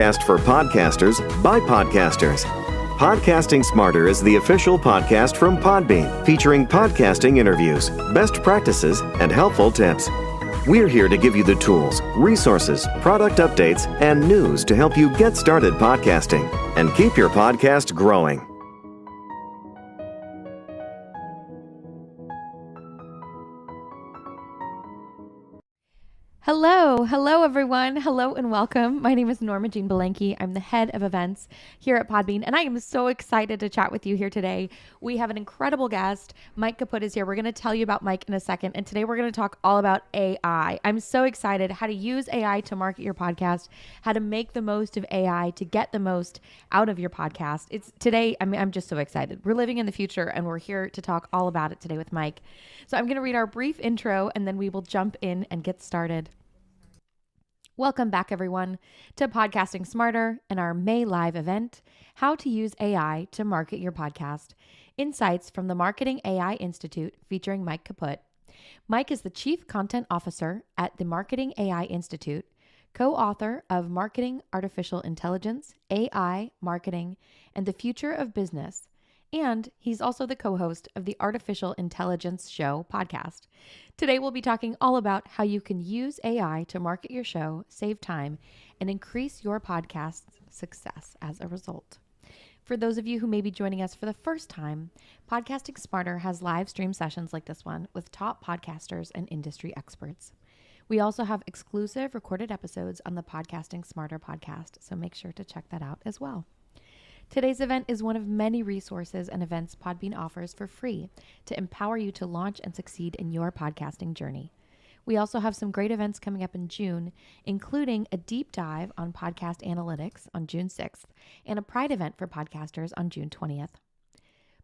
Podcast for podcasters by podcasters. Podcasting Smarter is the official podcast from Podbean, featuring podcasting interviews, best practices, and helpful tips. We're here to give you the tools, resources, product updates, and news to help you get started podcasting and keep your podcast growing. Hello everyone. Hello and welcome. My name is Norma Jean Belenke. I'm the head of events here at Podbean, and I am so excited to chat with you here today. We have an incredible guest. Mike Kaput is here. We're going to tell you about Mike in a second, and today we're going to talk all about AI. I'm so excited how to use AI to market your podcast, how to make the most of AI to get the most out of your podcast. I'm just so excited. We're living in the future, and we're here to talk all about it today with Mike. So I'm going to read our brief intro, and then we will jump in and get started. Welcome back, everyone, to Podcasting Smarter and our May Live event, How to Use AI to Market Your Podcast. Insights from the Marketing AI Institute featuring Mike Kaput. Mike is the Chief Content Officer at the Marketing AI Institute, co-author of Marketing Artificial Intelligence, AI, Marketing, and the Future of Business. And he's also the co-host of the Artificial Intelligence Show podcast. Today, we'll be talking all about how you can use AI to market your show, save time, and increase your podcast's success as a result. For those of you who may be joining us for the first time, Podcasting Smarter has live stream sessions like this one with top podcasters and industry experts. We also have exclusive recorded episodes on the Podcasting Smarter podcast, so make sure to check that out as well. Today's event is one of many resources and events Podbean offers for free to empower you to launch and succeed in your podcasting journey. We also have some great events coming up in June, including a deep dive on podcast analytics on June 6th and a Pride event for podcasters on June 20th.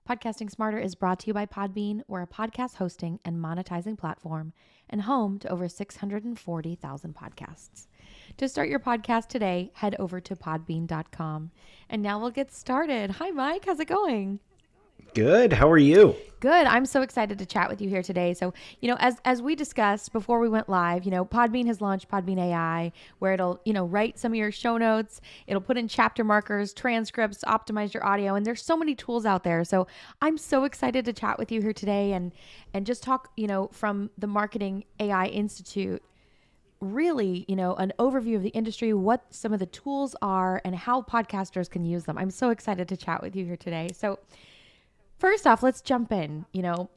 Podcasting Smarter is brought to you by Podbean. We're a podcast hosting and monetizing platform and home to over 640,000 podcasts. To start your podcast today, head over to podbean.com. And now we'll get started. Hi, Mike. How's it going? Good. How are you? Good. I'm so excited to chat with you here today. So, as we discussed before we went live, Podbean has launched Podbean AI, where it'll, write some of your show notes. It'll put in chapter markers, transcripts, optimize your audio. And there's so many tools out there. So I'm so excited to chat with you here today and just talk, from the Marketing AI Institute, really, an overview of the industry, what some of the tools are and how podcasters can use them. I'm so excited to chat with you here today. So first off, let's jump in,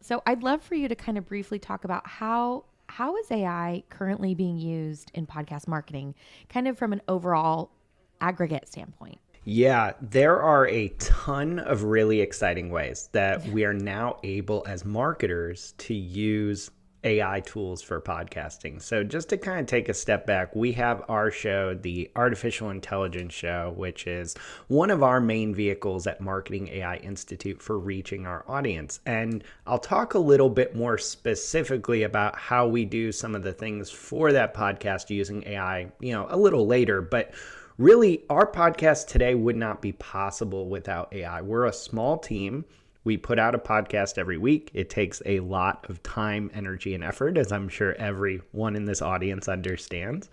So I'd love for you to kind of briefly talk about how is AI currently being used in podcast marketing, kind of from an overall aggregate standpoint. Yeah, there are a ton of really exciting ways that we are now able as marketers to use AI tools for podcasting. So just to kind of take a step back, we have our show, the Artificial Intelligence Show, which is one of our main vehicles at Marketing AI Institute for reaching our audience. And I'll talk a little bit more specifically about how we do some of the things for that podcast using AI, a little later. But really, our podcast today would not be possible without AI. We're a small team. We put out a podcast every week. It takes a lot of time, energy, and effort, as I'm sure everyone in this audience understands.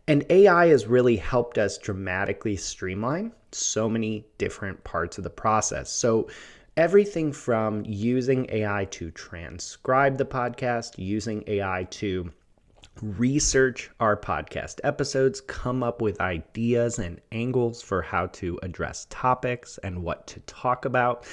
And AI has really helped us dramatically streamline so many different parts of the process. So everything from using AI to transcribe the podcast, using AI to research our podcast episodes, come up with ideas and angles for how to address topics and what to talk about.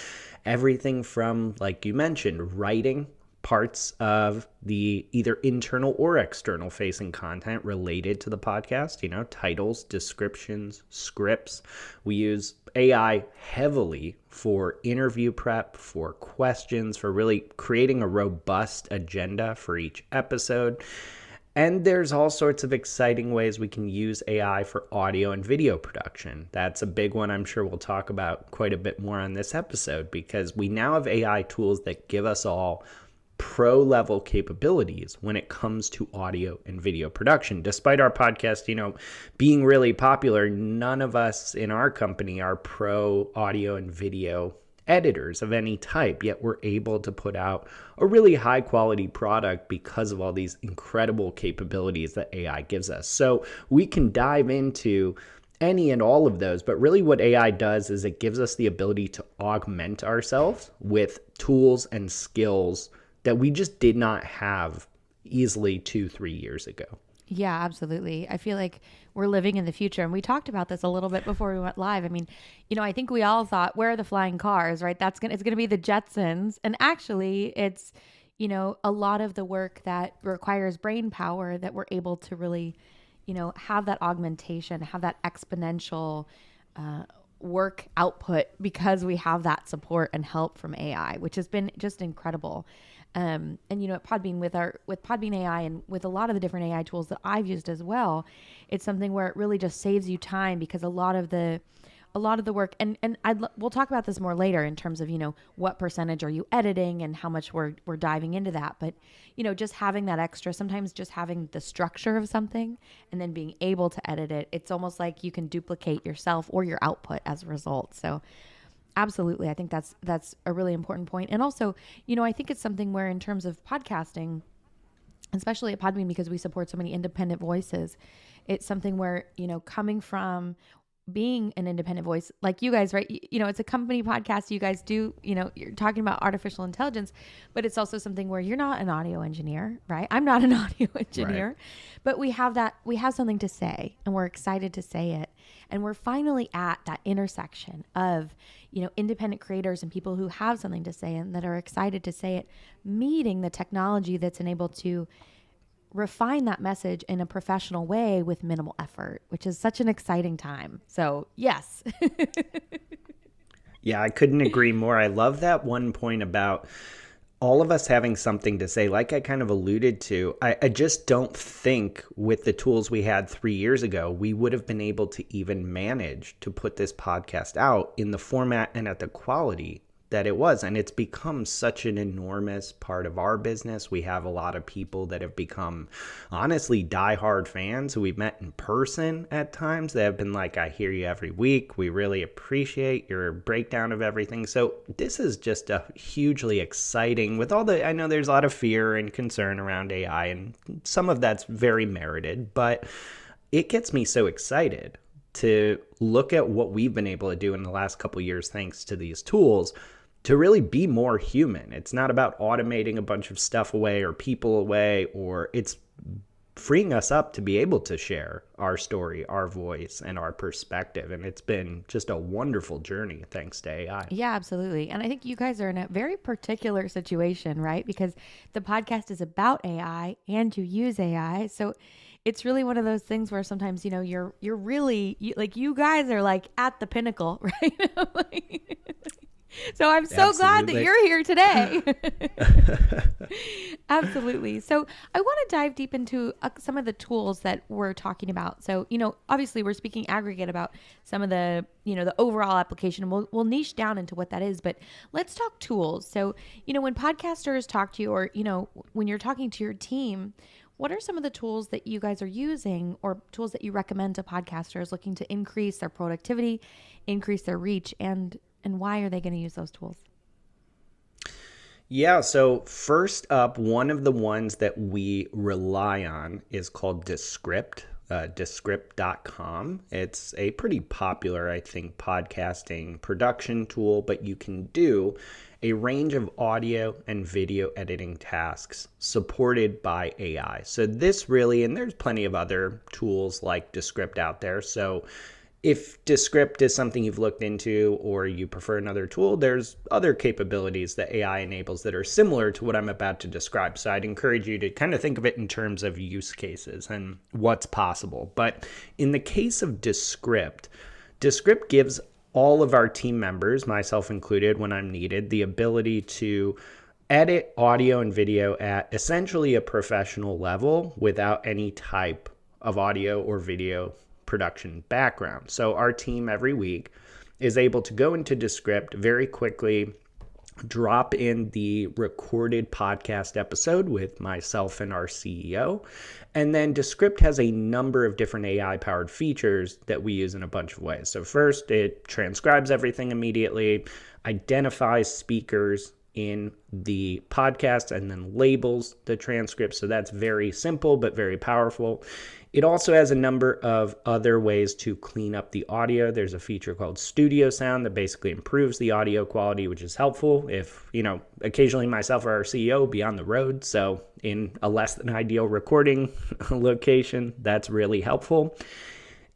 Everything from, like you mentioned, writing parts of the either internal or external facing content related to the podcast, titles, descriptions, scripts. We use AI heavily for interview prep, for questions, for really creating a robust agenda for each episode. And there's all sorts of exciting ways we can use AI for audio and video production. That's a big one I'm sure we'll talk about quite a bit more on this episode, because we now have AI tools that give us all pro-level capabilities when it comes to audio and video production. Despite our podcast, being really popular, none of us in our company are pro audio and video editors of any type, yet we're able to put out a really high quality product because of all these incredible capabilities that AI gives us. So we can dive into any and all of those. But really what AI does is it gives us the ability to augment ourselves with tools and skills that we just did not have easily 2-3 years ago. Yeah, absolutely. I feel like we're living in the future. And we talked about this a little bit before we went live. I mean, I think we all thought, where are the flying cars, right? It's going to be the Jetsons. And actually, it's, a lot of the work that requires brain power that we're able to really, have that augmentation, have that exponential work output because we have that support and help from AI, which has been just incredible. And at Podbean with Podbean AI and with a lot of the different AI tools that I've used as well, it's something where it really just saves you time because a lot of the work and we'll talk about this more later in terms of, what percentage are you editing and how much we're diving into that. But, just having that extra, sometimes just having the structure of something and then being able to edit it, it's almost like you can duplicate yourself or your output as a result. So absolutely. I think that's a really important point. And also, I think it's something where in terms of podcasting, especially at Podbean, because we support so many independent voices, it's something where, coming from being an independent voice like you guys, right? It's a company podcast. You guys do, you're talking about artificial intelligence, but it's also something where you're not an audio engineer, right? I'm not an audio engineer, right. But we have something to say and we're excited to say it. And we're finally at that intersection of, independent creators and people who have something to say and that are excited to say it, meeting the technology that's enabled to refine that message in a professional way with minimal effort, which is such an exciting time. So yes. Yeah, I couldn't agree more. I love that one point about all of us having something to say. Like I kind of alluded to, I just don't think with the tools we had 3 years ago, we would have been able to even manage to put this podcast out in the format and at the quality that it was. And it's become such an enormous part of our business. We have a lot of people that have become honestly diehard fans who we've met in person at times that have been like, I hear you every week. We really appreciate your breakdown of everything. So this is just a hugely exciting with all the, I know there's a lot of fear and concern around AI and some of that's very merited, but it gets me so excited to look at what we've been able to do in the last couple of years, thanks to these tools, to really be more human. It's not about automating a bunch of stuff away or people away, or it's freeing us up to be able to share our story, our voice, and our perspective. And it's been just a wonderful journey thanks to AI. Yeah, absolutely. And I think you guys are in a very particular situation, right? Because the podcast is about AI and you use AI. So it's really one of those things where sometimes, you're really you guys are like at the pinnacle, right? So I'm so glad that you're here today. Absolutely. So I want to dive deep into some of the tools that we're talking about. So, obviously we're speaking aggregate about some of the, the overall application. We'll niche down into what that is, but let's talk tools. So, when podcasters talk to you or, when you're talking to your team, what are some of the tools that you guys are using or tools that you recommend to podcasters looking to increase their productivity, increase their reach, and why are they going to use those tools? Yeah, so first up, one of the ones that we rely on is called Descript, Descript.com. It's a pretty popular, I think, podcasting production tool, but you can do a range of audio and video editing tasks supported by AI. So this really, and there's plenty of other tools like Descript out there. So if Descript is something you've looked into or you prefer another tool, there's other capabilities that AI enables that are similar to what I'm about to describe. So I'd encourage you to kind of think of it in terms of use cases and what's possible. But in the case of Descript, Descript gives all of our team members, myself included when I'm needed, the ability to edit audio and video at essentially a professional level without any type of audio or video production background. So our team every week is able to go into Descript very quickly, drop in the recorded podcast episode with myself and our CEO. And then Descript has a number of different AI-powered features that we use in a bunch of ways. So first, it transcribes everything immediately, identifies speakers in the podcast and then labels the transcript. So that's very simple, but very powerful. It also has a number of other ways to clean up the audio. There's a feature called Studio Sound that basically improves the audio quality, which is helpful if, occasionally myself or our CEO will be on the road. So in a less than ideal recording location, that's really helpful.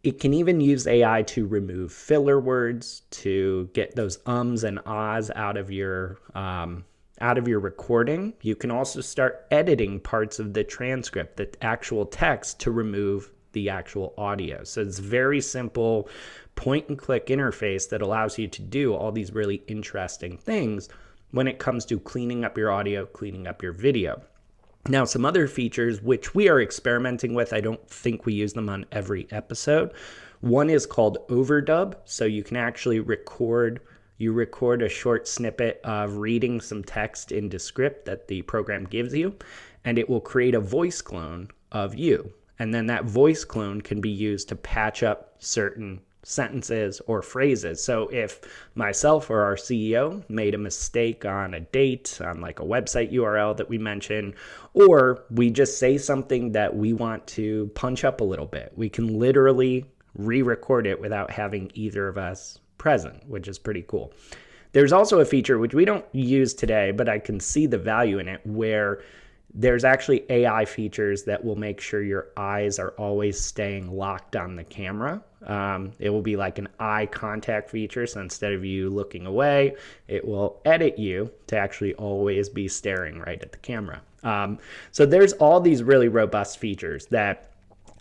It can even use AI to remove filler words, to get those ums and ahs out of your recording. You can also start editing parts of the transcript, the actual text, to remove the actual audio. So it's a very simple point and click interface that allows you to do all these really interesting things when it comes to cleaning up your audio, cleaning up your video. Now, some other features which we are experimenting with, I don't think we use them on every episode. One is called overdub. So you can actually record a short snippet of reading some text in Descript that the program gives you, and it will create a voice clone of you. And then that voice clone can be used to patch up certain sentences or phrases. So if myself or our CEO made a mistake on a date, on like a website URL that we mentioned, or we just say something that we want to punch up a little bit, we can literally re-record it without having either of us present, which is pretty cool. There's also a feature which we don't use today, but I can see the value in it, where there's actually AI features that will make sure your eyes are always staying locked on the camera. It will be like an eye contact feature. So instead of you looking away, it will edit you to actually always be staring right at the camera. So there's all these really robust features that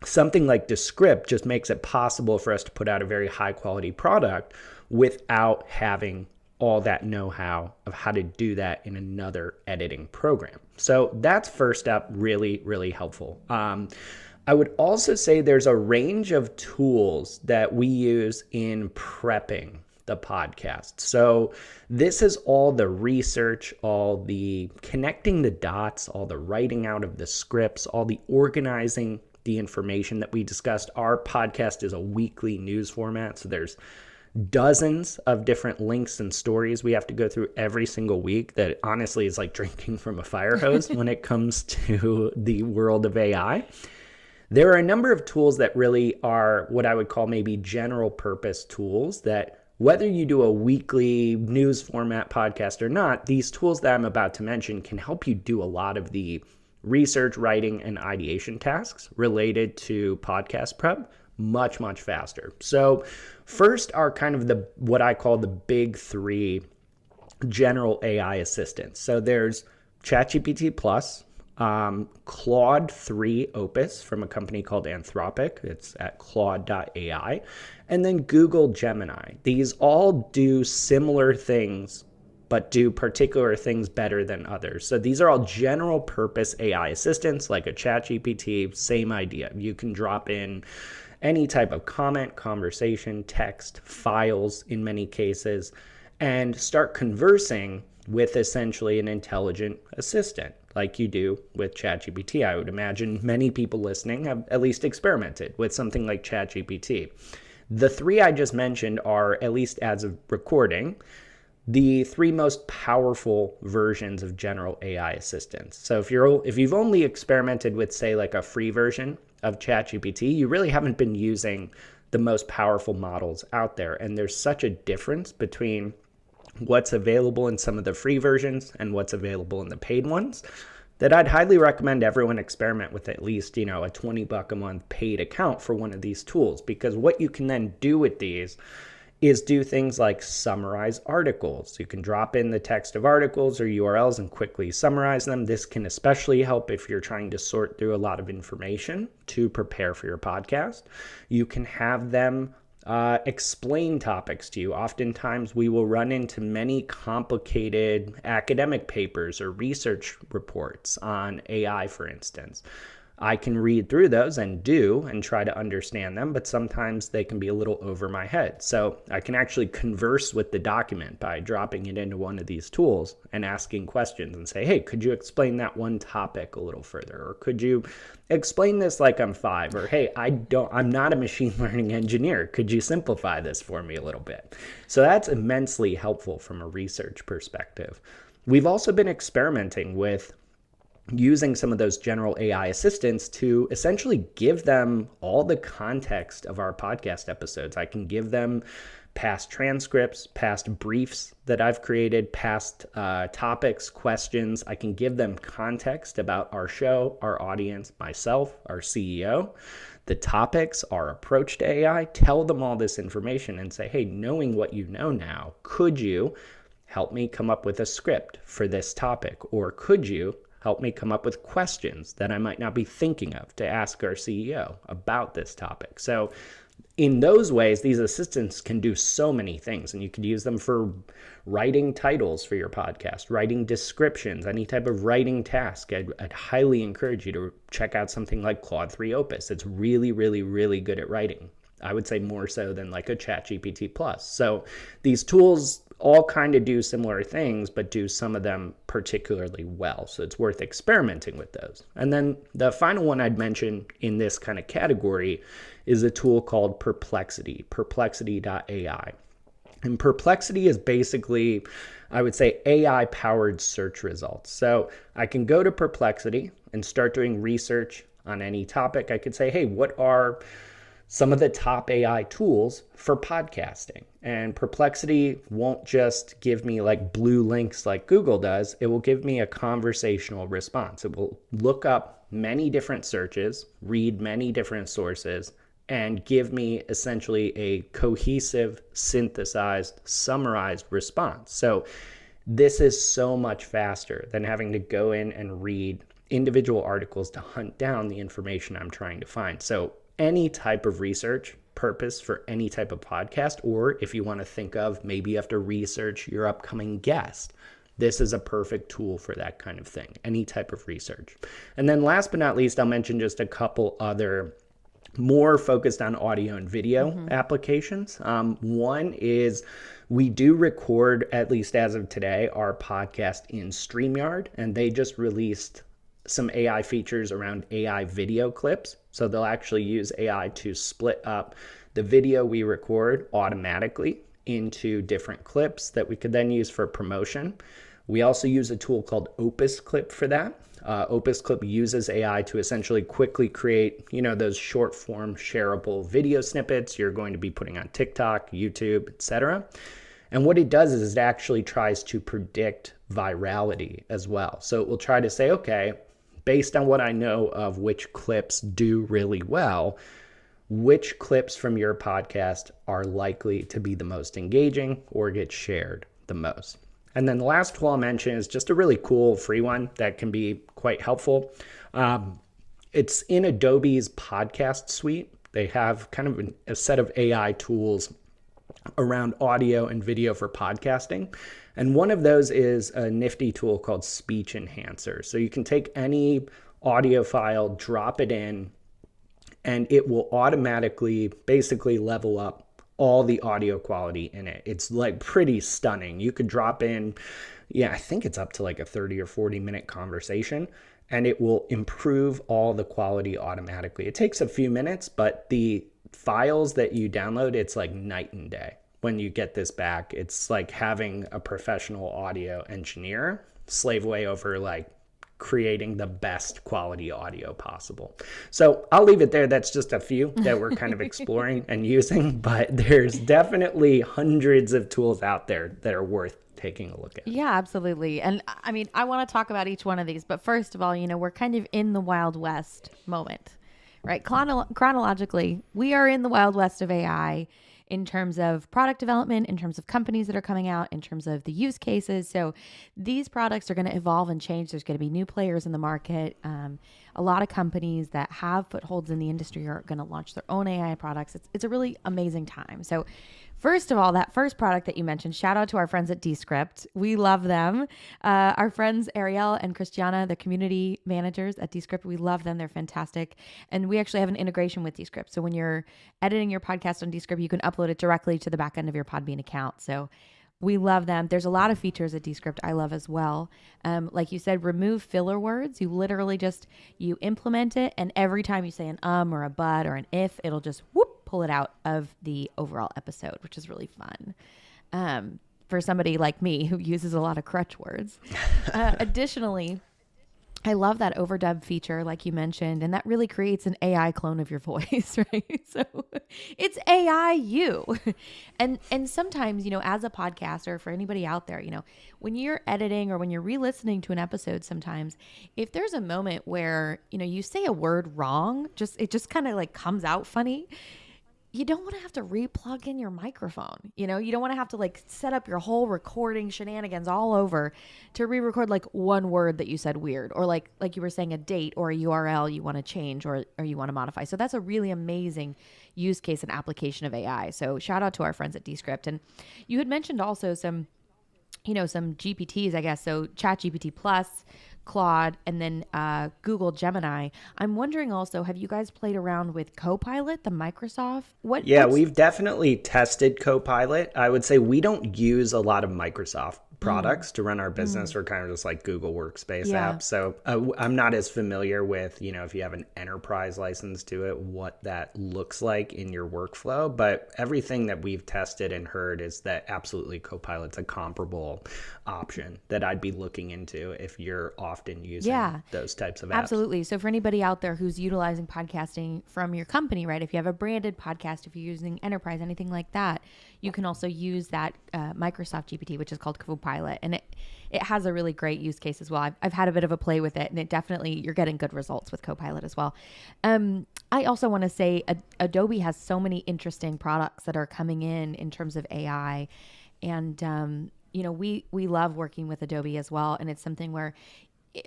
something like Descript just makes it possible for us to put out a very high quality product without having all that know-how of how to do that in another editing program. So that's first up, really, really helpful. I would also say there's a range of tools that we use in prepping the podcast. So this is all the research, all the connecting the dots, all the writing out of the scripts, all the organizing the information that we discussed. Our podcast is a weekly news format, so there's dozens of different links and stories we have to go through every single week that honestly is like drinking from a fire hose when it comes to the world of AI. There are a number of tools that really are what I would call maybe general purpose tools that, whether you do a weekly news format podcast or not, these tools that I'm about to mention can help you do a lot of the research, writing, and ideation tasks related to podcast prep much, much faster. So first are kind of what I call the big three general AI assistants. So there's ChatGPT Plus, Claude 3 Opus from a company called Anthropic. It's at claude.ai. And then Google Gemini. These all do similar things, but do particular things better than others. So these are all general purpose AI assistants like a ChatGPT, same idea. You can drop in any type of comment, conversation, text, files in many cases, and start conversing with essentially an intelligent assistant like you do with ChatGPT. I would imagine many people listening have at least experimented with something like ChatGPT. The three I just mentioned are, at least as of recording, the three most powerful versions of general AI assistants. So if you've only experimented with, say, like a free version of ChatGPT, you really haven't been using the most powerful models out there. And there's such a difference between what's available in some of the free versions and what's available in the paid ones that I'd highly recommend everyone experiment with at least, a $20 a month paid account for one of these tools. Because what you can then do with these is do things like summarize articles. You can drop in the text of articles or URLs and quickly summarize them. This can especially help if you're trying to sort through a lot of information to prepare for your podcast. You can have them explain topics to you. Oftentimes we will run into many complicated academic papers or research reports on AI, for instance. I can read through those and try to understand them, but sometimes they can be a little over my head. So I can actually converse with the document by dropping it into one of these tools and asking questions and say, hey, could you explain that one topic a little further? Or could you explain this like I'm 5? Or hey, I'm not a machine learning engineer. Could you simplify this for me a little bit? So that's immensely helpful from a research perspective. we've also been experimenting with using some of those general AI assistants to essentially give them all the context of our podcast episodes. I can give them past transcripts, past briefs that I've created, past topics, questions. I can give them context about our show, our audience, myself, our CEO, the topics, our approach to AI, tell them all this information and say, hey, knowing what you know now, could you help me come up with a script for this topic? Or could you help me come up with questions that I might not be thinking of to ask our CEO about this topic? So in those ways, these assistants can do so many things, and you could use them for writing titles for your podcast, writing descriptions, any type of writing task. I'd highly encourage you to check out something like Claude 3 Opus. It's really, really, really good at writing. I would say more so than like a ChatGPT Plus. So these tools all kind of do similar things, but do some of them particularly well. So it's worth experimenting with those. And then the final one I'd mention in this kind of category is a tool called Perplexity, perplexity.ai. And Perplexity is basically, I would say, AI-powered search results. So I can go to Perplexity and start doing research on any topic. I could say, hey, what are some of the top AI tools for podcasting? And Perplexity won't just give me like blue links like Google does. It will give me a conversational response. It will look up many different searches, read many different sources, and give me essentially a cohesive, synthesized, summarized response. So this is so much faster than having to go in and read individual articles to hunt down the information I'm trying to find. So any type of research purpose for any type of podcast, or if you want to think of maybe you have to research your upcoming guest, this is a perfect tool for that kind of thing, any type of research. And then last but not least, I'll mention just a couple other more focused on audio and video applications. One is we do record, at least as of today, our podcast in StreamYard, and they just released some AI features around AI video clips. So they'll actually use AI to split up the video we record automatically into different clips that we could then use for promotion. We also use a tool called Opus Clip for that. Opus Clip uses AI to essentially quickly create, those short form shareable video snippets you're going to be putting on TikTok, YouTube, etc. And what it does is it actually tries to predict virality as well. So it will try to say, okay, based on what I know of which clips do really well, which clips from your podcast are likely to be the most engaging or get shared the most. And then the last tool I'll mention is just a really cool free one that can be quite helpful. It's in Adobe's podcast suite. They have kind of a set of AI tools around audio and video for podcasting. And one of those is a nifty tool called Speech Enhancer. So you can take any audio file, drop it in, and it will automatically basically level up all the audio quality in it. It's like pretty stunning. You could drop in, I think it's up to like a 30 or 40 minute conversation, and it will improve all the quality automatically. It takes a few minutes, but the files that you download, it's like night and day. When you get this back, it's like having a professional audio engineer slave away over like creating the best quality audio possible. So I'll leave it there. That's just a few that we're kind of exploring and using, but there's definitely hundreds of tools out there that are worth taking a look at. Yeah, absolutely. And I mean, I want to talk about each one of these, but first of all, we're kind of in the Wild West moment, right? Chronologically, we are in the Wild West of AI in terms of product development, in terms of companies that are coming out, in terms of the use cases. So these products are going to evolve and change. There's going to be new players in the market. A lot of companies that have footholds in the industry are going to launch their own AI products. It's a really amazing time. So first of all, that first product that you mentioned, shout out to our friends at Descript. We love them. Our friends Ariel and Christiana, the community managers at Descript, we love them. They're fantastic. And we actually have an integration with Descript. So when you're editing your podcast on Descript, you can upload it directly to the back end of your Podbean account. So we love them. There's a lot of features at Descript I love as well. Like you said, remove filler words. You literally you implement it, and every time you say an or a but or an if, it'll just pull it out of the overall episode, which is really fun. for somebody like me who uses a lot of crutch words. Additionally, I love that overdub feature, like you mentioned, and that really creates an AI clone of your voice, right? So it's AI you. And sometimes, as a podcaster, for anybody out there, when you're editing or when you're re-listening to an episode, sometimes if there's a moment where, you say a word wrong, it just kind of like comes out funny. You don't want to have to re-plug in your microphone. You don't want to have to like set up your whole recording shenanigans all over to re-record like one word that you said weird, or like you were saying a date or a URL you want to change or you want to modify. So that's a really amazing use case and application of AI. So shout out to our friends at Descript. And you had mentioned also some GPTs, I guess. So ChatGPT Plus, Claude, and then Google Gemini. I'm wondering also, have you guys played around with Copilot, the Microsoft? We've definitely tested Copilot. I would say we don't use a lot of Microsoft products to run our business. We're kind of just like Google Workspace apps. So I'm not as familiar with, if you have an enterprise license to it, what that looks like in your workflow. But everything that we've tested and heard is that absolutely Copilot's a comparable option that I'd be looking into if you're often using those types of apps. Absolutely. So for anybody out there who's utilizing podcasting from your company, right? If you have a branded podcast, if you're using enterprise, anything like that, you can also use that Microsoft GPT, which is called Copilot. And it has a really great use case as well. I've had a bit of a play with it, and it definitely, you're getting good results with Copilot as well. I also want to say Adobe has so many interesting products that are coming in terms of AI. And, we love working with Adobe as well. And it's something where,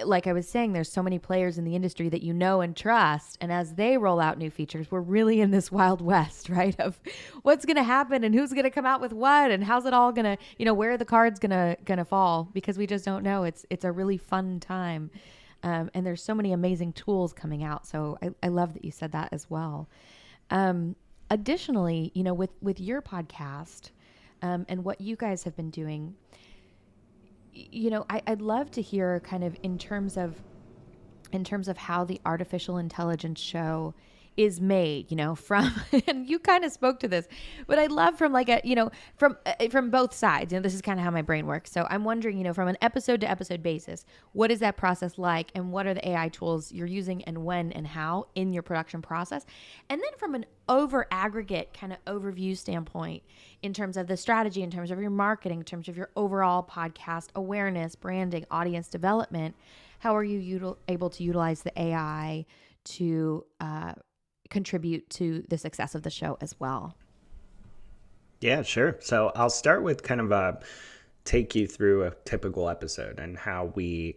like I was saying, there's so many players in the industry that you know and trust. And as they roll out new features, we're really in this wild west, right? Of what's going to happen and who's going to come out with what and how's it all going to, where are the cards going to fall, because we just don't know. It's a really fun time. And there's so many amazing tools coming out. So I love that you said that as well. Additionally, with your podcast and what you guys have been doing, I'd love to hear kind of in terms of how the artificial intelligence show is made, from, and you kind of spoke to this, but I'd love from like from both sides. This is kind of how my brain works. So I'm wondering, from an episode to episode basis, what is that process like, and what are the AI tools you're using, and when and how in your production process? And then from an over aggregate kind of overview standpoint, in terms of the strategy, in terms of your marketing, in terms of your overall podcast awareness, branding, audience development, how are you able to utilize the AI to contribute to the success of the show as well? Yeah, sure. So I'll start with kind of take you through a typical episode and how we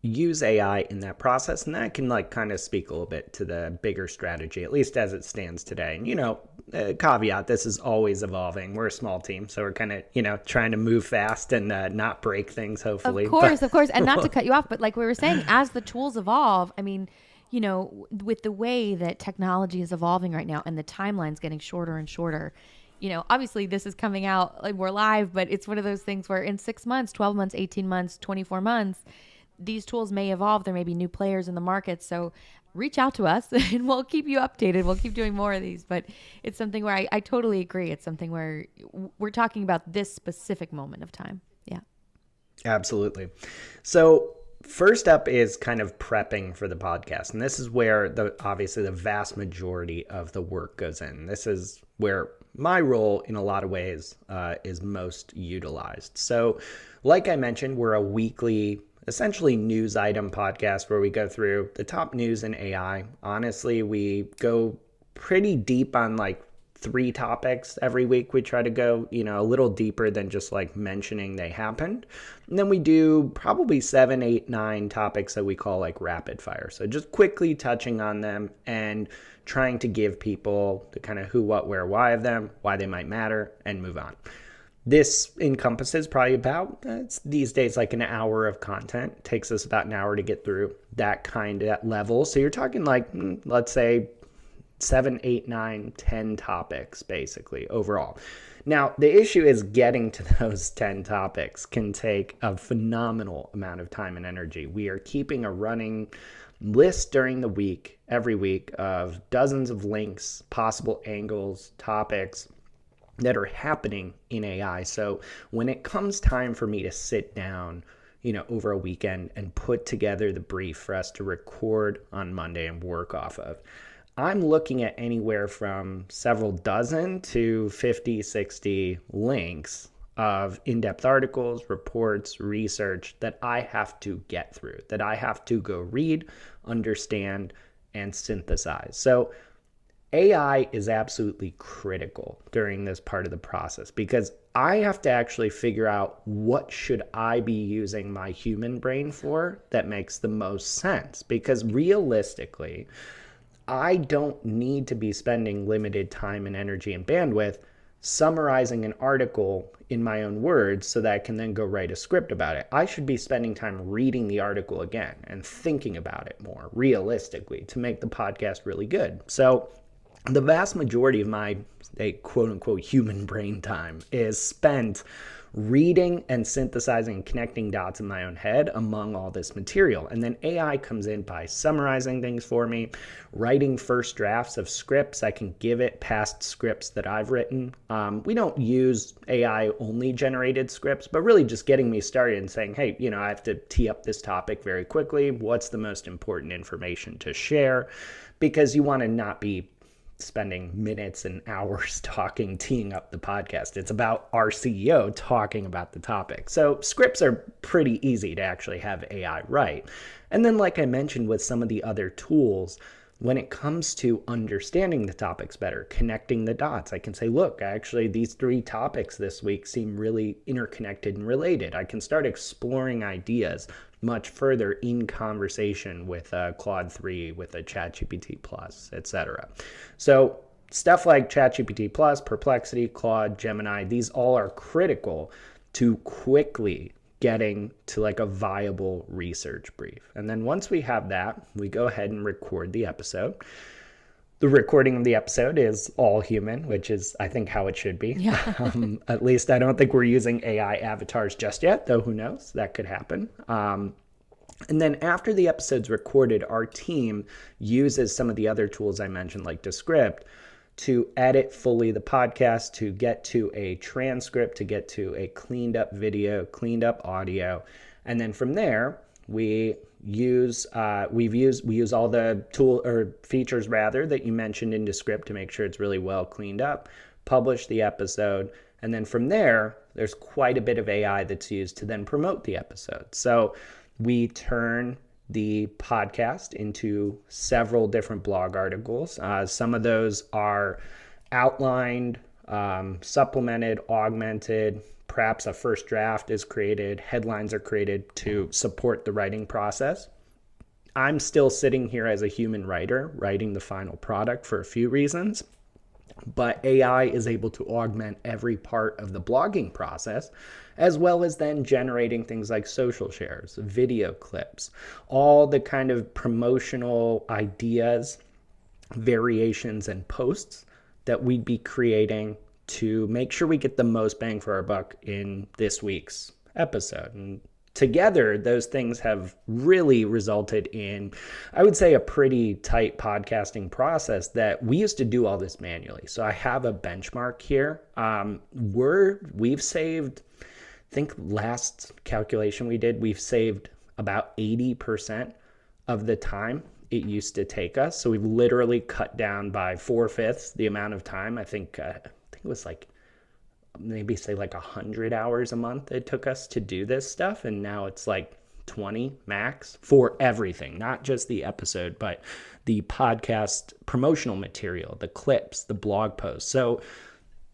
use AI in that process. And that can kind of speak a little bit to the bigger strategy, at least as it stands today. And, caveat, this is always evolving. We're a small team, so we're kind of, trying to move fast and not break things, hopefully. Of course. And not to cut you off, but like we were saying, as the tools evolve, I mean, with the way that technology is evolving right now and the timeline's getting shorter and shorter, obviously this is coming out, like we're live, but it's one of those things where in 6 months, 12 months, 18 months, 24 months, these tools may evolve. There may be new players in the market. So reach out to us and we'll keep you updated. We'll keep doing more of these, but it's something where I totally agree. It's something where we're talking about this specific moment of time. Yeah. Absolutely. So first up is kind of prepping for the podcast. And this is where obviously the vast majority of the work goes in. This is where my role in a lot of ways is most utilized. So like I mentioned, we're a weekly, essentially news item podcast where we go through the top news in AI. Honestly, we go pretty deep on 3 topics every week. We try to go, a little deeper than just mentioning they happened. And then we do probably 7, 8, 9 topics that we call rapid fire. So just quickly touching on them and trying to give people the kind of who, what, where, why of them, why they might matter, and move on. This encompasses probably about, it's these days an hour of content. It takes us about an hour to get through that level. So you're talking let's say 7, 8, 9, 10 topics basically overall. Now, the issue is getting to those 10 topics can take a phenomenal amount of time and energy. We are keeping a running list during the week, every week, of dozens of links, possible angles, topics, that are happening in AI. So when it comes time for me to sit down, over a weekend and put together the brief for us to record on Monday and work off of, I'm looking at anywhere from several dozen to 50, 60 links of in-depth articles, reports, research that I have to get through, that I have to go read, understand, and synthesize. So AI is absolutely critical during this part of the process because I have to actually figure out what should I be using my human brain for that makes the most sense. Because realistically, I don't need to be spending limited time and energy and bandwidth summarizing an article in my own words so that I can then go write a script about it. I should be spending time reading the article again and thinking about it more realistically to make the podcast really good. So the vast majority of my quote unquote human brain time is spent reading and synthesizing and connecting dots in my own head among all this material. And then AI comes in by summarizing things for me, writing first drafts of scripts. I can give it past scripts that I've written. We don't use AI only generated scripts, but really just getting me started and saying, hey, I have to tee up this topic very quickly. What's the most important information to share? Because you want to not be spending minutes and hours teeing up the podcast. It's about our CEO talking about the topic. So scripts are pretty easy to actually have AI write. And then, like I mentioned with some of the other tools, when it comes to understanding the topics better, connecting the dots, I can say, look, actually, these 3 topics this week seem really interconnected and related. I can start exploring ideas much further in conversation with Claude 3, with a ChatGPT Plus, etc. So stuff like ChatGPT Plus, Perplexity, Claude, Gemini, these all are critical to quickly getting to like a viable research brief. And then once we have that, we go ahead and record the episode. The recording of the episode is all human, which is, I think, how it should be. Yeah. At least I don't think we're using AI avatars just yet, though who knows? That could happen. And then after the episode's recorded, our team uses some of the other tools I mentioned, like Descript, to edit fully the podcast, to get to a transcript, to get to a cleaned up video, cleaned up audio. And then from there, we use all the tool or features rather that you mentioned in Descript to make sure it's really well cleaned up, publish the episode. And then from there, there's quite a bit of AI that's used to then promote the episode. So we turn the podcast into several different blog articles. Some of those are outlined, supplemented, augmented. Perhaps a first draft is created. Headlines are created to support the writing process. I'm still sitting here as a human writer, writing the final product for a few reasons. But AI is able to augment every part of the blogging process, as well as then generating things like social shares, video clips, all the kind of promotional ideas, variations, and posts that we'd be creating to make sure we get the most bang for our buck in this week's episode. And together, those things have really resulted in, I would say, a pretty tight podcasting process that we used to do all this manually. So I have a benchmark here. We've saved, I think last calculation we did, we've saved about 80% of the time it used to take us. So we've literally cut down by 4/5 the amount of time. I think it was like maybe say like 100 hours a month it took us to do this stuff, and now it's like 20 max for everything, not just the episode, but the podcast promotional material, the clips, the blog posts. So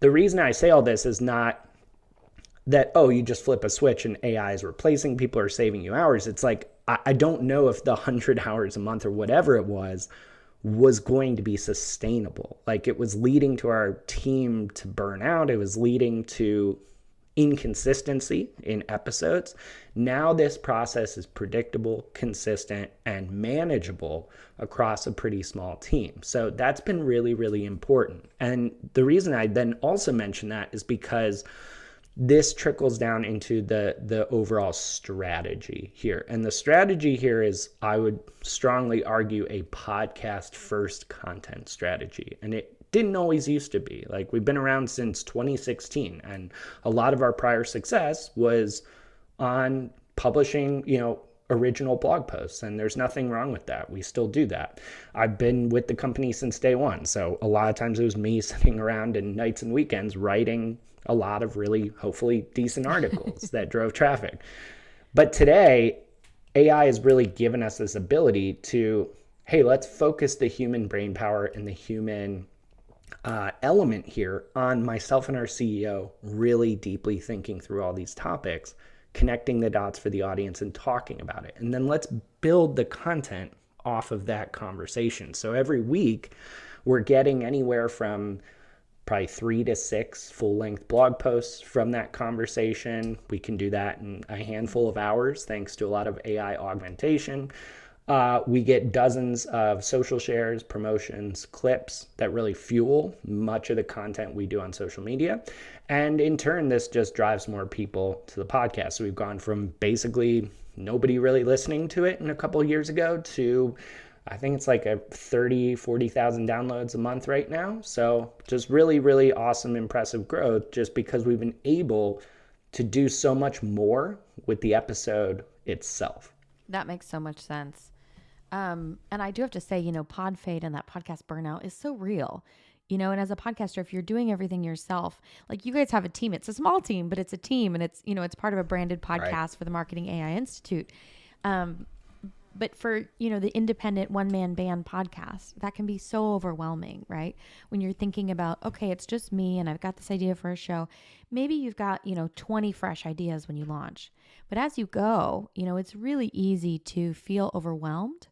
the reason I say all this is not that, oh, you just flip a switch and AI is replacing people or saving you hours. It's like, I don't know if the 100 hours a month or whatever it was going to be sustainable. Like, it was leading to our team to burn out. It was leading to inconsistency in episodes. Now this process is predictable, consistent, and manageable across a pretty small team. So that's been really, really important. And the reason I then also mention that is because this trickles down into the overall strategy here. And the strategy here is, I would strongly argue, a podcast first content strategy. And it didn't always used to be. Like, we've been around since 2016, and a lot of our prior success was on publishing, original blog posts, and there's nothing wrong with that. We still do that. I've been with the company since day one, so a lot of times it was me sitting around in nights and weekends writing a lot of really, hopefully, decent articles that drove traffic. But today, AI has really given us this ability to, hey, let's focus the human brain power and the human element here on myself and our CEO really deeply thinking through all these topics, connecting the dots for the audience and talking about it. And then let's build the content off of that conversation. So every week we're getting anywhere from probably 3 to 6 full-length blog posts from that conversation. We can do that in a handful of hours thanks to a lot of AI augmentation. We get dozens of social shares, promotions, clips that really fuel much of the content we do on social media. And in turn, this just drives more people to the podcast. So we've gone from basically nobody really listening to it in a couple of years ago to, I think it's like a 40,000 downloads a month right now. So just really, really awesome, impressive growth just because we've been able to do so much more with the episode itself. That makes so much sense. And I do have to say, pod fade and that podcast burnout is so real, and as a podcaster, if you're doing everything yourself, like you guys have a team, it's a small team, but it's a team, and it's, it's part of a branded podcast right. For the Marketing AI Institute. But for, the independent one-man band podcast, that can be so overwhelming, right? When you're thinking about, okay, it's just me and I've got this idea for a show. Maybe you've got, 20 fresh ideas when you launch. But as you go, it's really easy to feel overwhelmed.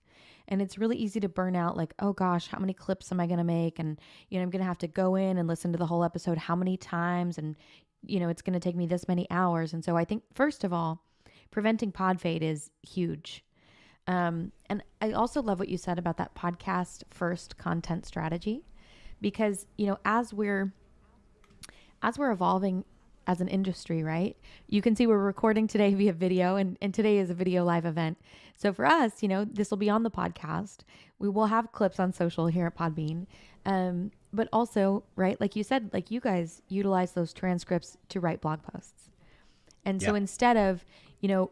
And it's really easy to burn out, like, oh gosh, how many clips am I going to make? And, I'm going to have to go in and listen to the whole episode how many times? And, it's going to take me this many hours. And so I think, first of all, preventing pod fade is huge. And I also love what you said about that podcast first content strategy, because, as we're evolving as an industry, right? You can see we're recording today via video, and today is a video live event. So for us, this will be on the podcast. We will have clips on social here at Podbean. But also, right, like you said, like you guys utilize those transcripts to write blog posts. And so instead of,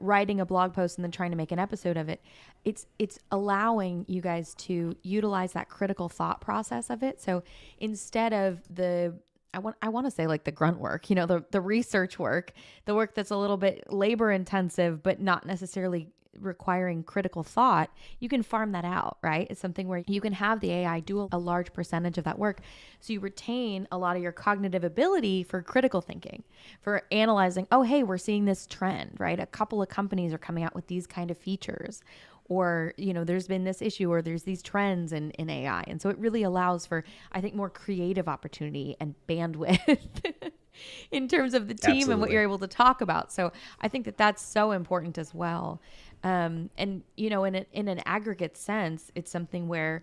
writing a blog post and then trying to make an episode of it, it's allowing you guys to utilize that critical thought process of it. So instead of I want to say like the grunt work, the research work, the work that's a little bit labor intensive, but not necessarily requiring critical thought, you can farm that out, right? It's something where you can have the AI do a large percentage of that work. So you retain a lot of your cognitive ability for critical thinking, for analyzing, oh, hey, we're seeing this trend, right? A couple of companies are coming out with these kind of features, or, there's been this issue, or there's these trends in AI. And so it really allows for, I think, more creative opportunity and bandwidth in terms of the team Absolutely. And what you're able to talk about. So I think that that's so important as well. And, in an aggregate sense, it's something where,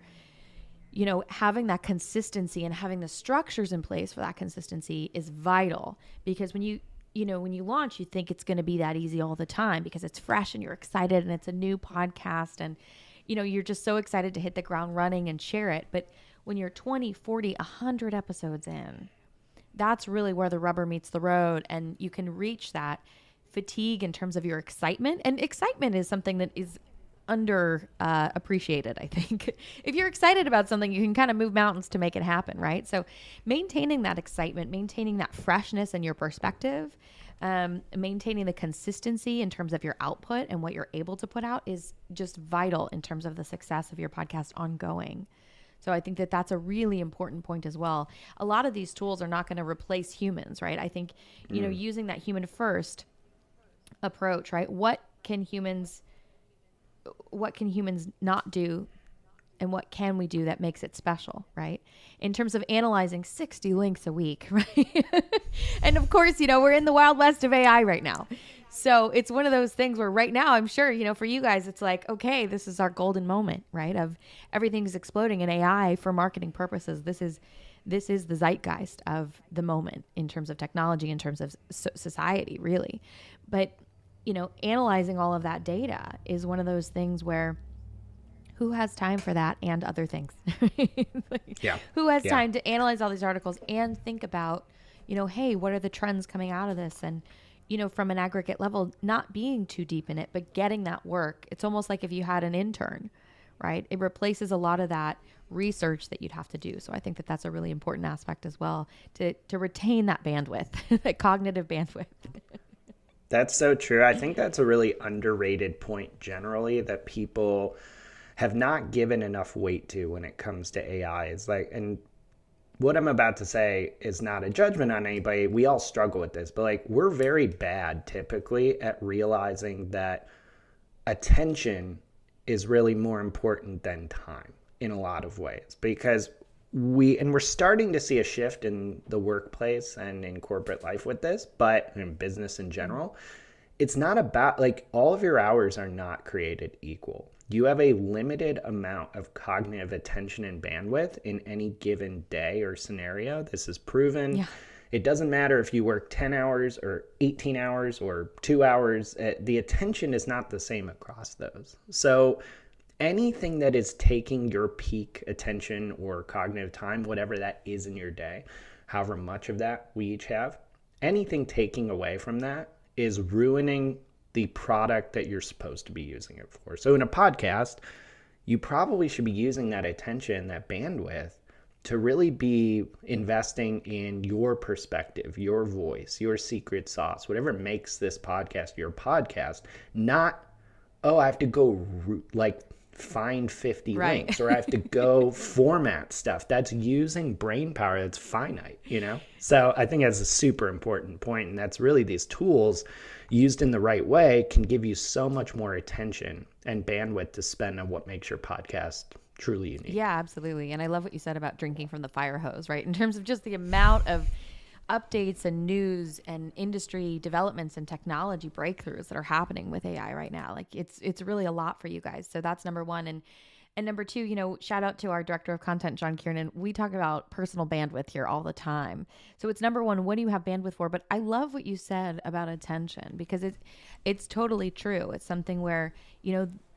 having that consistency and having the structures in place for that consistency is vital, because when you launch, you think it's going to be that easy all the time because it's fresh and you're excited and it's a new podcast and, you're just so excited to hit the ground running and share it. But when you're 20, 40, 100 episodes in, that's really where the rubber meets the road, and you can reach that fatigue in terms of your excitement. And excitement is something that is under appreciated, I think. If you're excited about something, you can kind of move mountains to make it happen, right? So maintaining that excitement, maintaining that freshness in your perspective, maintaining the consistency in terms of your output and what you're able to put out is just vital in terms of the success of your podcast ongoing. So I think that that's a really important point as well. A lot of these tools are not going to replace humans, right? I think, using that human first approach, right? What can humans not do, and what can we do that makes it special, right? In terms of analyzing 60 links a week, right? And of course, we're in the Wild West of AI right now. So it's one of those things where right now, I'm sure, for you guys, it's like, okay, this is our golden moment, right? Of everything's exploding in AI for marketing purposes. This is the zeitgeist of the moment in terms of technology, in terms of society, really. But, analyzing all of that data is one of those things where who has time for that and other things? Yeah. Who has Yeah. time to analyze all these articles and think about, hey, what are the trends coming out of this? And, from an aggregate level, not being too deep in it, but getting that work. It's almost like if you had an intern, right? It replaces a lot of that research that you'd have to do. So I think that that's a really important aspect as well, to retain that bandwidth, that cognitive bandwidth. That's so true. I think that's a really underrated point generally that people have not given enough weight to when it comes to AI. It's like, and what I'm about to say is not a judgment on anybody. We all struggle with this, but like we're very bad typically at realizing that attention is really more important than time in a lot of ways, because we're starting to see a shift in the workplace and in corporate life with this, but in business in general, it's not about like all of your hours are not created equal. You have a limited amount of cognitive attention and bandwidth in any given day or scenario. This is proven. Yeah. It doesn't matter if you work 10 hours or 18 hours or 2 hours. The attention is not the same across those. So anything that is taking your peak attention or cognitive time, whatever that is in your day, however much of that we each have, anything taking away from that is ruining the product that you're supposed to be using it for. So in a podcast, you probably should be using that attention, that bandwidth, to really be investing in your perspective, your voice, your secret sauce, whatever makes this podcast your podcast. Not, I have to go like find 50 Right. links, or I have to go format stuff. That's using brain power that's finite, So I think that's a super important point, and that's really these tools used in the right way can give you so much more attention and bandwidth to spend on what makes your podcast truly unique. Yeah, absolutely. And I love what you said about drinking from the fire hose, right? In terms of just the amount of updates and news and industry developments and technology breakthroughs that are happening with AI right now. Like it's really a lot for you guys. So that's number one. And number two, shout out to our director of content, John Kiernan. We talk about personal bandwidth here all the time. So it's number one, what do you have bandwidth for? But I love what you said about attention, because it's totally true. It's something where,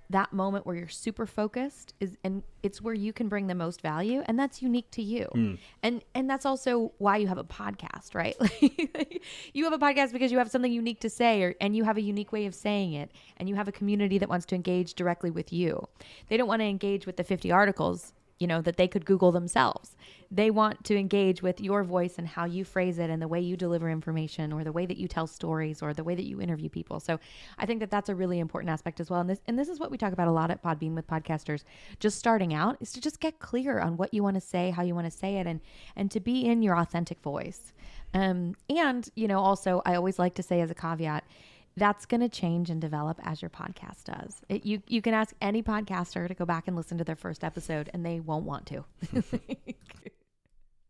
that moment where you're super focused and it's where you can bring the most value, and that's unique to you. And that's also why you have a podcast, right? Like, you have a podcast because you have something unique to say, and you have a unique way of saying it, and you have a community that wants to engage directly with you. They don't want to engage with the 50 articles, that they could Google themselves. They want to engage with your voice and how you phrase it and the way you deliver information, or the way that you tell stories, or the way that you interview people. So I think that that's a really important aspect as well. And this is what we talk about a lot at Podbean with podcasters. Just starting out is to just get clear on what you want to say, how you want to say it, and to be in your authentic voice. And, also I always like to say as a caveat, that's going to change and develop as your podcast does. You can ask any podcaster to go back and listen to their first episode, and they won't want to.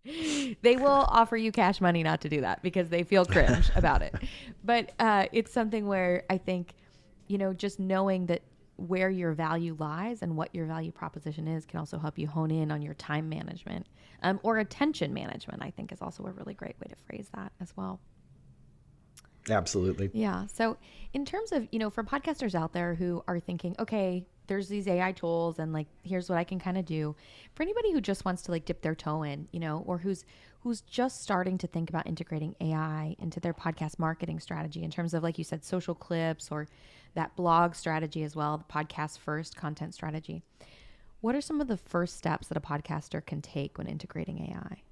They will offer you cash money not to do that because they feel cringe about it. But it's something where I think, just knowing that where your value lies and what your value proposition is can also help you hone in on your time management, or attention management, I think is also a really great way to phrase that as well. Absolutely. Yeah. So in terms of, for podcasters out there who are thinking, okay, there's these AI tools and like, here's what I can kind of do. For anybody who just wants to like dip their toe in, or who's just starting to think about integrating AI into their podcast marketing strategy in terms of, like you said, social clips or that blog strategy as well, the podcast first content strategy. What are some of the first steps that a podcaster can take when integrating AI?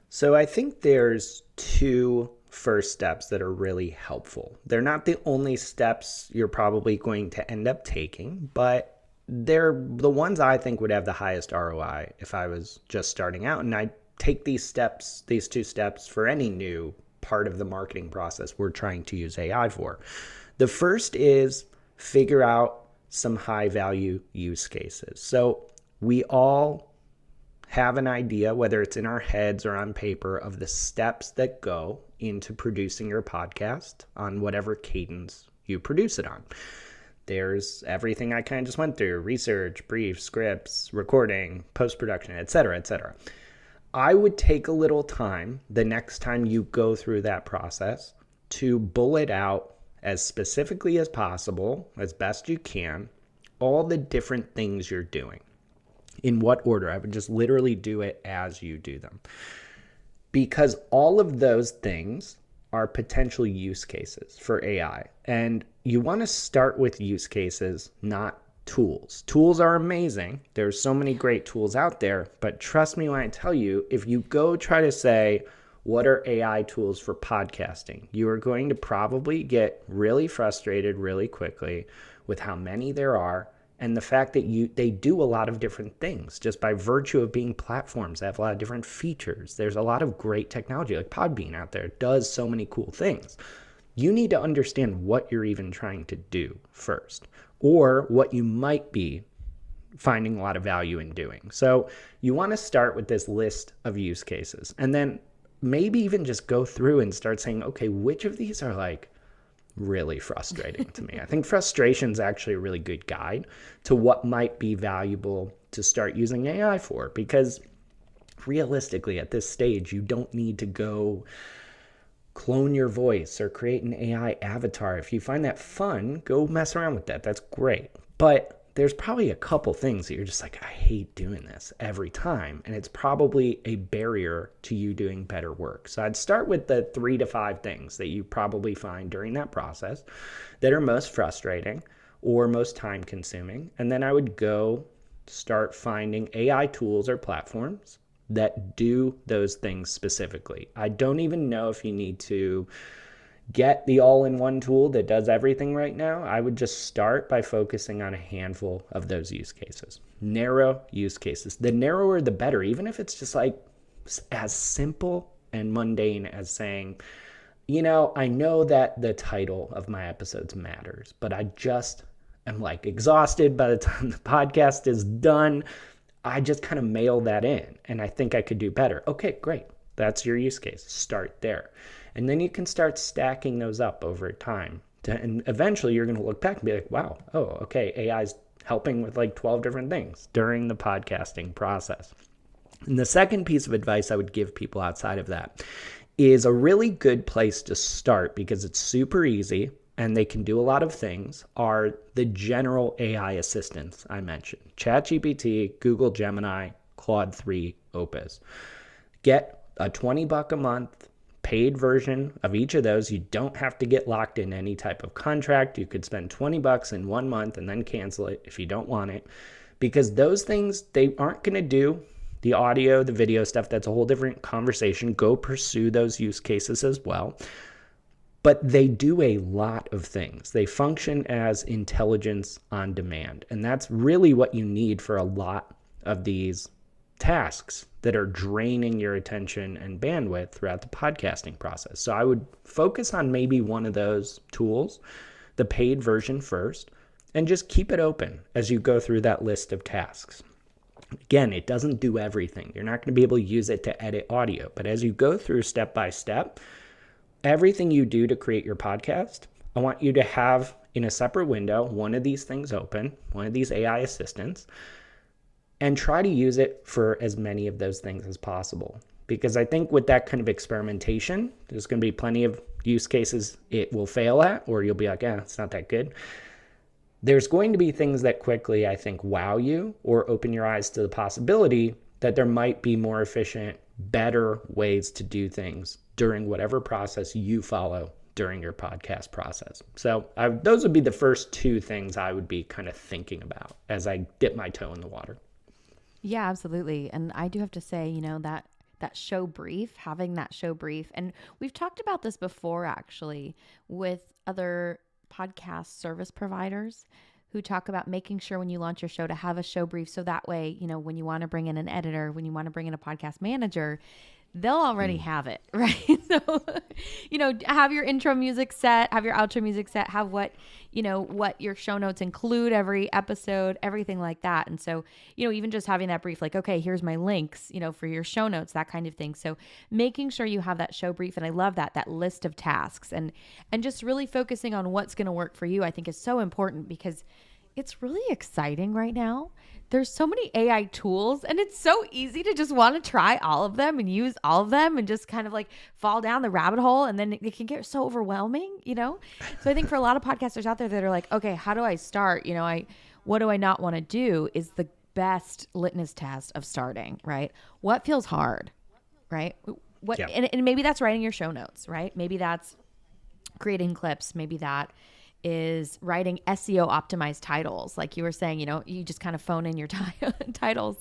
So I think there's two first steps that are really helpful. They're not the only steps you're probably going to end up taking, but they're the ones I think would have the highest ROI if I was just starting out. And I take these two steps for any new part of the marketing process we're trying to use AI for. The first is figure out some high value use cases. So we all have an idea, whether it's in our heads or on paper, of the steps that go into producing your podcast on whatever cadence you produce it on. There's everything I kind of just went through: research, brief, scripts, recording, post-production, etc., etc. I would take a little time the next time you go through that process to bullet out as specifically as possible, as best you can, all the different things you're doing. In what order? I would just literally do it as you do them. Because all of those things are potential use cases for AI. And you want to start with use cases, not tools. Tools are amazing. There's so many great tools out there, but trust me when I tell you, if you go try to say, what are AI tools for podcasting? You are going to probably get really frustrated really quickly with how many there are and the fact that they do a lot of different things just by virtue of being platforms. They have a lot of different features. There's a lot of great technology like Podbean out there. It does so many cool things. You need to understand what you're even trying to do first, or what you might be finding a lot of value in doing. So you want to start with this list of use cases, and then maybe even just go through and start saying, okay, which of these are like really frustrating to me? I think frustration is actually a really good guide to what might be valuable to start using AI for, because realistically at this stage, you don't need to go clone your voice or create an AI avatar. If you find that fun, go mess around with that. That's great. But there's probably a couple things that you're just like, I hate doing this every time. And it's probably a barrier to you doing better work. So I'd start with the 3 to 5 things that you probably find during that process that are most frustrating or most time consuming. And then I would go start finding AI tools or platforms that do those things specifically. I don't even know if you need to get the all-in-one tool that does everything right now. I would just start by focusing on a handful of those use cases. Narrow use cases. The narrower, the better, even if it's just like as simple and mundane as saying, I know that the title of my episodes matters, but I just am like exhausted by the time the podcast is done. I just kind of mail that in and I think I could do better. Okay, great. That's your use case. Start there. And then you can start stacking those up over time. And eventually you're going to look back and be like, wow, okay, AI's helping with like 12 different things during the podcasting process. And the second piece of advice I would give people outside of that is a really good place to start, because it's super easy and they can do a lot of things, are the general AI assistants I mentioned. ChatGPT, Google Gemini, Claude 3, Opus. Get a $20 a month paid version of each of those. You don't have to get locked in any type of contract. You could spend $20 in 1 month and then cancel it if you don't want it, because those things, they aren't going to do the audio, the video stuff. That's a whole different conversation. Go pursue those use cases as well. But they do a lot of things. They function as intelligence on demand. And that's really what you need for a lot of these tasks that are draining your attention and bandwidth throughout the podcasting process. So I would focus on maybe one of those tools, the paid version first, and just keep it open as you go through that list of tasks. Again, it doesn't do everything. You're not going to be able to use it to edit audio. But as you go through step by step, everything you do to create your podcast, I want you to have in a separate window one of these things open, one of these AI assistants, and try to use it for as many of those things as possible. Because I think with that kind of experimentation, there's going to be plenty of use cases it will fail at, or you'll be like, it's not that good. There's going to be things that quickly, I think, wow you or open your eyes to the possibility that there might be more efficient, better ways to do things during whatever process you follow during your podcast process. So those would be the first 2 things I would be kind of thinking about as I dip my toe in the water. Yeah, absolutely. And I do have to say, that show brief, having that show brief, and we've talked about this before actually with other podcast service providers who talk about making sure when you launch your show to have a show brief. So that way, when you want to bring in an editor, when you want to bring in a podcast manager, they'll already have it, right? So, have your intro music set, have your outro music set, have what your show notes include every episode, everything like that. And so, even just having that brief, like, okay, here's my links, for your show notes, that kind of thing. So making sure you have that show brief. And I love that list of tasks and just really focusing on what's going to work for you, I think is so important, because it's really exciting right now. There's so many AI tools and it's so easy to just want to try all of them and use all of them and just kind of like fall down the rabbit hole, and then it can get so overwhelming, So I think for a lot of podcasters out there that are like, okay, how do I start? what do I not want to do is the best litmus test of starting, right? What feels hard, right? What, Yeah. and maybe that's writing your show notes, right? Maybe that's creating clips. Maybe that is writing SEO optimized titles. Like you were saying, you just kind of phone in your titles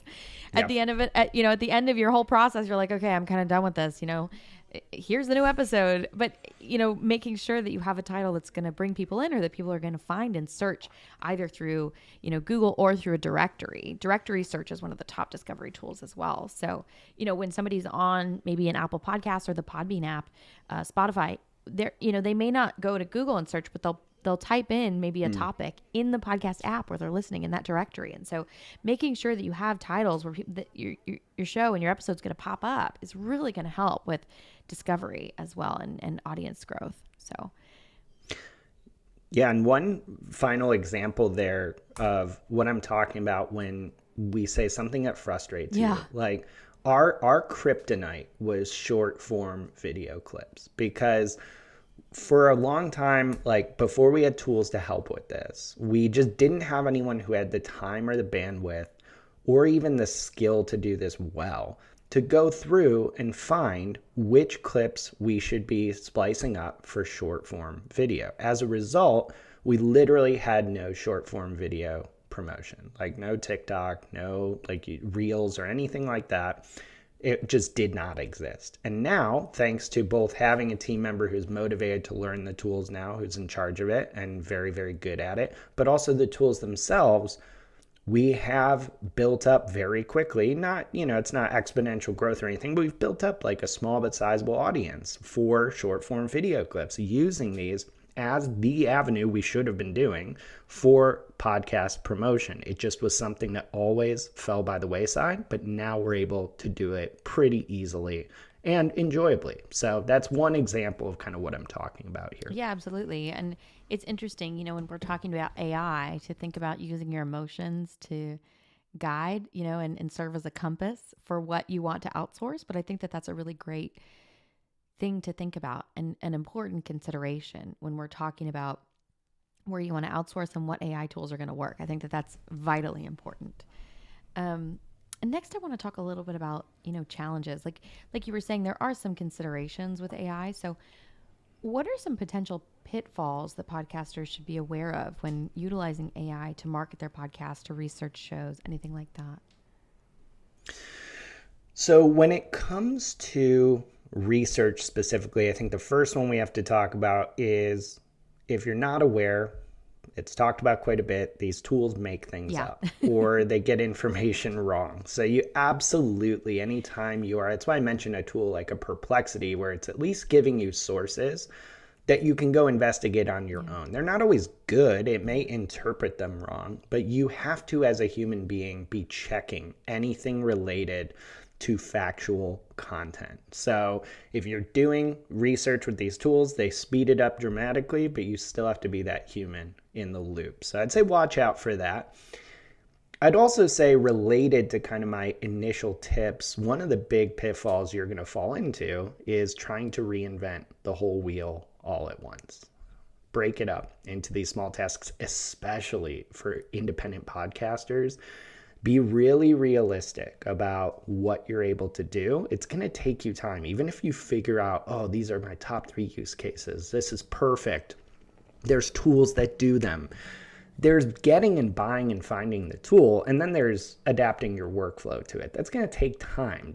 at the end of it. At the end of your whole process, you're like, okay, I'm kind of done with this. Here's the new episode. But, making sure that you have a title that's going to bring people in, or that people are going to find and search either through, Google or through a directory. Directory search is one of the top discovery tools as well. So, when somebody's on maybe an Apple Podcast or the Podbean app, Spotify, they may not go to Google and search, but they'll type in maybe a topic in the podcast app where they're listening in that directory. And so making sure that you have titles where that your show and your episode's going to pop up is really going to help with discovery as well, and audience growth. So yeah, and one final example there of what I'm talking about when we say something that frustrates you, like our kryptonite was short form video clips, because for a long time, like before we had tools to help with this, we just didn't have anyone who had the time or the bandwidth or even the skill to do this well, to go through and find which clips we should be splicing up for short form video. As a result, we literally had no short form video promotion, like no TikTok, no like reels or anything like that. It just did not exist. And now, thanks to both having a team member who's motivated to learn the tools now, who's in charge of it and very, very good at it, but also the tools themselves, we have built up very quickly. Not, it's not exponential growth or anything, but we've built up like a small but sizable audience for short form video clips, using these as the avenue we should have been doing for podcast promotion. It just was something that always fell by the wayside, but now we're able to do it pretty easily and enjoyably. So that's one example of kind of what I'm talking about here. Yeah, absolutely. And it's interesting, when we're talking about AI, to think about using your emotions to guide, and serve as a compass for what you want to outsource. But I think that that's a really great thing to think about, and an important consideration when we're talking about where you want to outsource and what AI tools are going to work. I think that that's vitally important. And next I want to talk a little bit about, challenges. Like you were saying, there are some considerations with AI. So what are some potential pitfalls that podcasters should be aware of when utilizing AI to market their podcast, to research shows, anything like that? So when it comes to research specifically, I think the first one we have to talk about is, if you're not aware, it's talked about quite a bit, these tools make things up or they get information wrong. So you absolutely, anytime you are, that's why I mentioned a tool like a Perplexity, where it's at least giving you sources that you can go investigate on your own. They're not always good. It may interpret them wrong, but you have to, as a human being, be checking anything related to factual content. So if you're doing research with these tools, they speed it up dramatically, but you still have to be that human in the loop. So I'd say watch out for that. I'd also say, related to kind of my initial tips, one of the big pitfalls you're going to fall into is trying to reinvent the whole wheel all at once. Break it up into these small tasks, especially for independent podcasters. Be really realistic about what you're able to do. It's going to take you time. Even if you figure out, oh, these are my top 3 use cases, this is perfect, there's tools that do them. There's getting and buying and finding the tool, and then there's adapting your workflow to it. That's going to take time.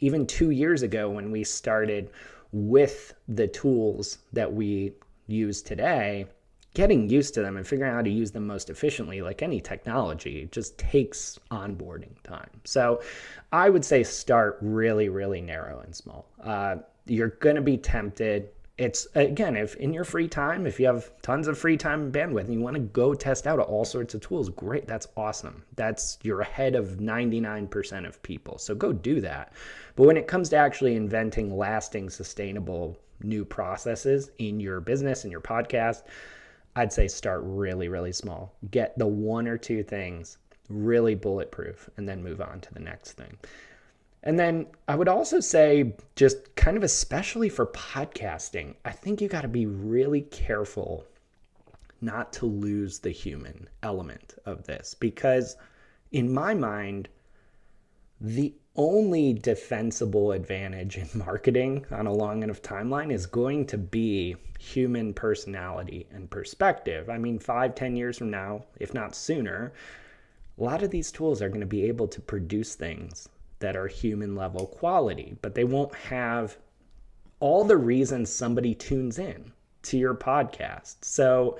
Even 2 years ago when we started with the tools that we use today, getting used to them and figuring out how to use them most efficiently, like any technology, just takes onboarding time. So I would say start really, really narrow and small. You're going to be tempted. It's, again, if in your free time, if you have tons of free time and bandwidth and you want to go test out all sorts of tools, great. That's awesome. You're ahead of 99% of people. So go do that. But when it comes to actually inventing lasting, sustainable new processes in your business, in your podcast, I'd say start really, really small. Get the 1 or 2 things really bulletproof and then move on to the next thing. And then I would also say, just kind of especially for podcasting, I think you got to be really careful not to lose the human element of this, because in my mind, the only defensible advantage in marketing on a long enough timeline is going to be human personality and perspective. I mean, 5-10 years from now, if not sooner, a lot of these tools are going to be able to produce things that are human level quality, but they won't have all the reasons somebody tunes in to your podcast. So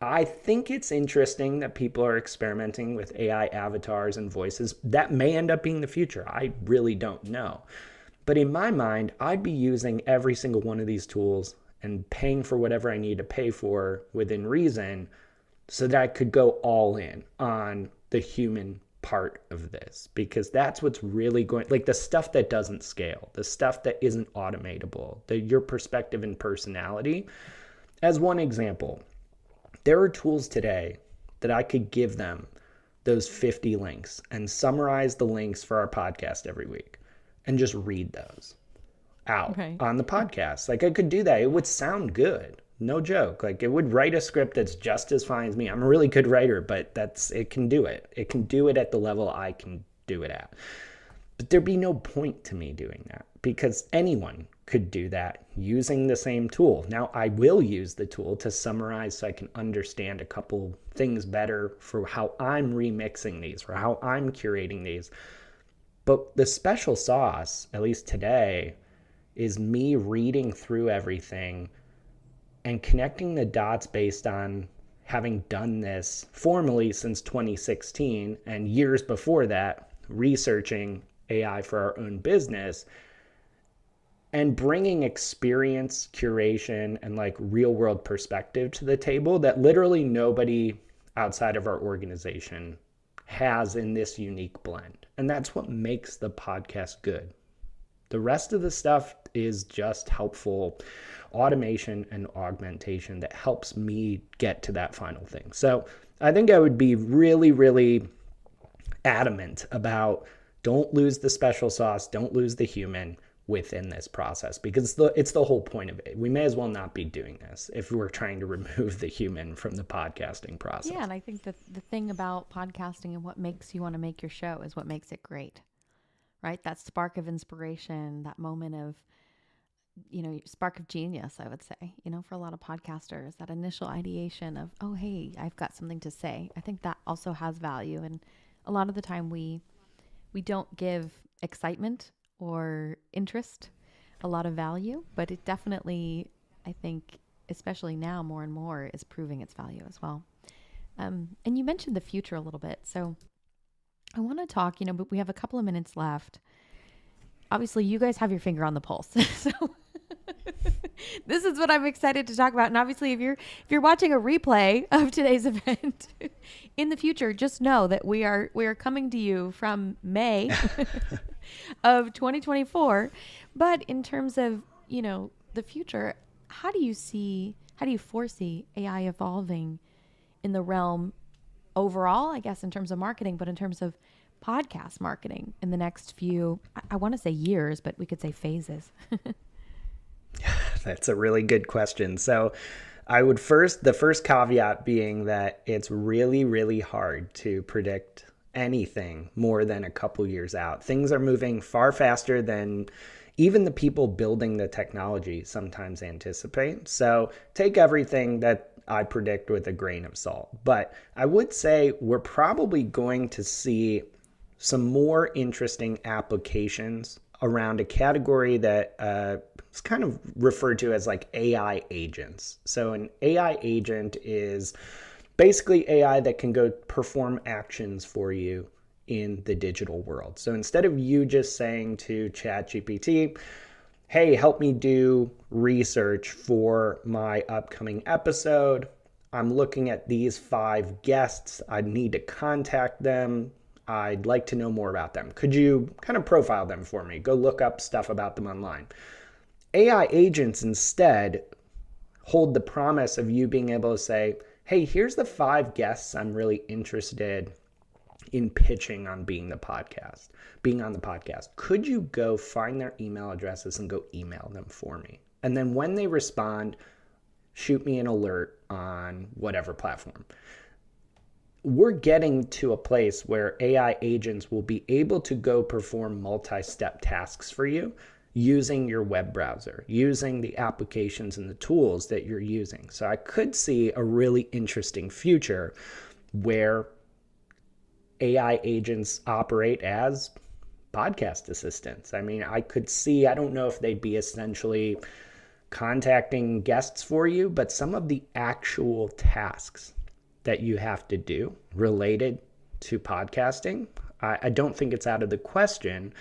I think it's interesting that people are experimenting with AI avatars and voices. That may end up being the future. I really don't know. But in my mind, I'd be using every single one of these tools and paying for whatever I need to pay for within reason so that I could go all in on the human part of this, because that's what's really going, like the stuff that doesn't scale, the stuff that isn't automatable, your perspective and personality. As one example, there are tools today that I could give them those 50 links and summarize the links for our podcast every week and just read those out on the podcast. Like I could do that. It would sound good. No joke. Like it would write a script that's just as fine as me. I'm a really good writer, but it can do it. It can do it at the level I can do it at. But there'd be no point to me doing that because anyone could do that using the same tool. Now I will use the tool to summarize so I can understand a couple things better for how I'm remixing these, for how I'm curating these. But the special sauce, at least today, is me reading through everything and connecting the dots based on having done this formally since 2016 and years before that, researching AI for our own business and bringing experience, curation, and like real world perspective to the table that literally nobody outside of our organization has in this unique blend. And that's what makes the podcast good. The rest of the stuff is just helpful automation and augmentation that helps me get to that final thing. So I think I would be really, really adamant about don't lose the special sauce, don't lose the human within this process, because it's the whole point of it. We may as well not be doing this if we're trying to remove the human from the podcasting process. Yeah, and I think that the thing about podcasting and what makes you want to make your show is what makes it great, right? That spark of inspiration, that moment of, spark of genius, I would say, for a lot of podcasters, that initial ideation of, oh, hey, I've got something to say. I think that also has value. And a lot of the time we don't give excitement or interest a lot of value, but it definitely, I think, especially now more and more, is proving its value as well. And you mentioned the future a little bit. So I want to talk, but we have a couple of minutes left. Obviously, you guys have your finger on the pulse. So this is what I'm excited to talk about. And obviously, if you're watching a replay of today's event in the future, just know that we are coming to you from May of 2024. But in terms of, the future, how do you foresee AI evolving in the realm overall, I guess, in terms of marketing, but in terms of podcast marketing in the next few, I want to say years, but we could say phases? That's a really good question. So I would the first caveat being that it's really, really hard to predict anything more than a couple years out. Things are moving far faster than even the people building the technology sometimes anticipate. So take everything that I predict with a grain of salt. But I would say we're probably going to see some more interesting applications around a category that is kind of referred to as like AI agents. So an AI agent is basically AI that can go perform actions for you in the digital world. So instead of you just saying to ChatGPT, hey, help me do research for my upcoming episode, I'm looking at these 5 guests, I need to contact them, I'd like to know more about them. Could you kind of profile them for me? Go look up stuff about them online. AI agents instead hold the promise of you being able to say, hey, here's the 5 guests I'm really interested in pitching on being on the podcast. Could you go find their email addresses and go email them for me? And then when they respond, shoot me an alert on whatever platform. We're getting to a place where AI agents will be able to go perform multi-step tasks for you using your web browser, using the applications and the tools that you're using. So I could see a really interesting future where AI agents operate as podcast assistants. I mean, I could see, I don't know if they'd be essentially contacting guests for you, but some of the actual tasks that you have to do related to podcasting, I don't think it's out of the question